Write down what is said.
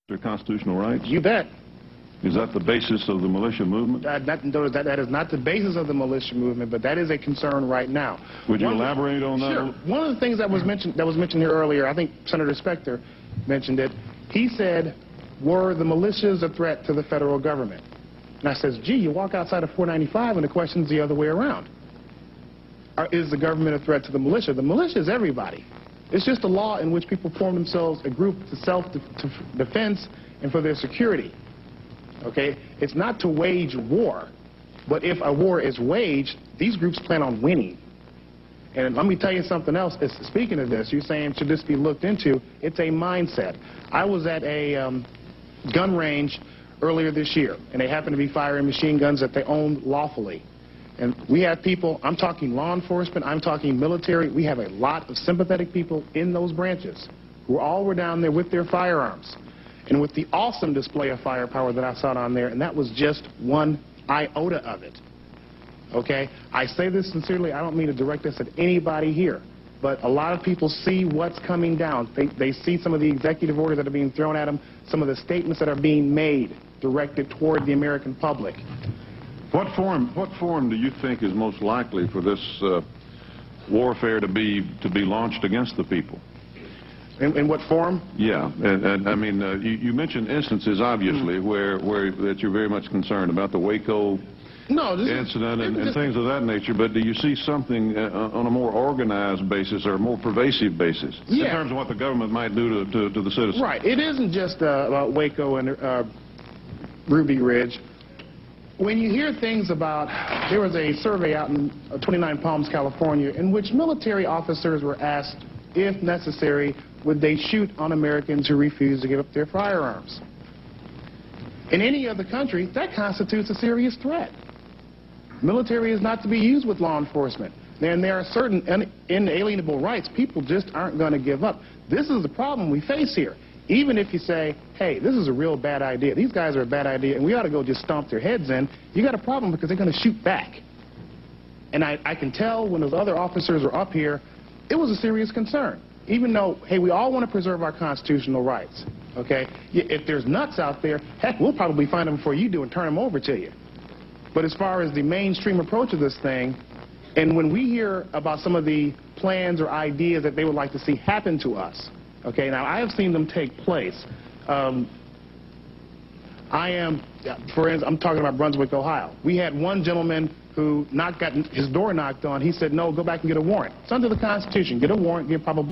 Their constitutional rights? You bet. Is that the basis of the militia movement? That is not the basis of the militia movement, but that is a concern right now. Would you elaborate on that? Sure. One of the things that was mentioned here earlier, I think Senator Specter mentioned it. He said, were the militias a threat to the federal government? And I says, gee, you walk outside of 495 and the question's the other way around. Is the government a threat to the militia? The militia is everybody. It's just a law in which people form themselves a group to self-defense and for their security. Okay? It's not to wage war, but if a war is waged, these groups plan on winning. And let me tell you something else. Speaking of this, you're saying should this be looked into? It's a mindset. I was at a gun range earlier this year, and they happened to be firing machine guns that they owned lawfully. And we have people, I'm talking law enforcement, I'm talking military, we have a lot of sympathetic people in those branches who all were down there with their firearms and with the awesome display of firepower that I saw down there, and that was just one iota of it. Okay? I say this sincerely, I don't mean to direct this at anybody here, but a lot of people see what's coming down. They see some of the executive orders that are being thrown at them, some of the statements that are being made directed toward the American public. What form do you think is most likely for this warfare to be launched against the people? In what form? Yeah, and I mean, you mentioned instances, obviously, where that you're very much concerned about the Waco incident and things of that nature, but do you see something on a more organized basis or a more pervasive basis in terms of what the government might do to the citizens? Right. It isn't just about Waco and Ruby Ridge. When you hear things about, there was a survey out in 29 Palms, California, in which military officers were asked, if necessary, would they shoot on Americans who refuse to give up their firearms. In any other country, that constitutes a serious threat. Military is not to be used with law enforcement. And there are certain inalienable rights people just aren't going to give up. This is the problem we face here. Even if you say, hey, this is a real bad idea, these guys are a bad idea, and we ought to go just stomp their heads in, you got a problem because they're going to shoot back. And I can tell when those other officers were up here, it was a serious concern. Even though, hey, we all want to preserve our constitutional rights, okay? If there's nuts out there, heck, we'll probably find them before you do and turn them over to you. But as far as the mainstream approach of this thing, and when we hear about some of the plans or ideas that they would like to see happen to us, okay, now I have seen them take place. For instance, I'm talking about Brunswick, Ohio. We had one gentleman who got his door knocked on. He said, no, go back and get a warrant. It's under the Constitution. Get a warrant, get probably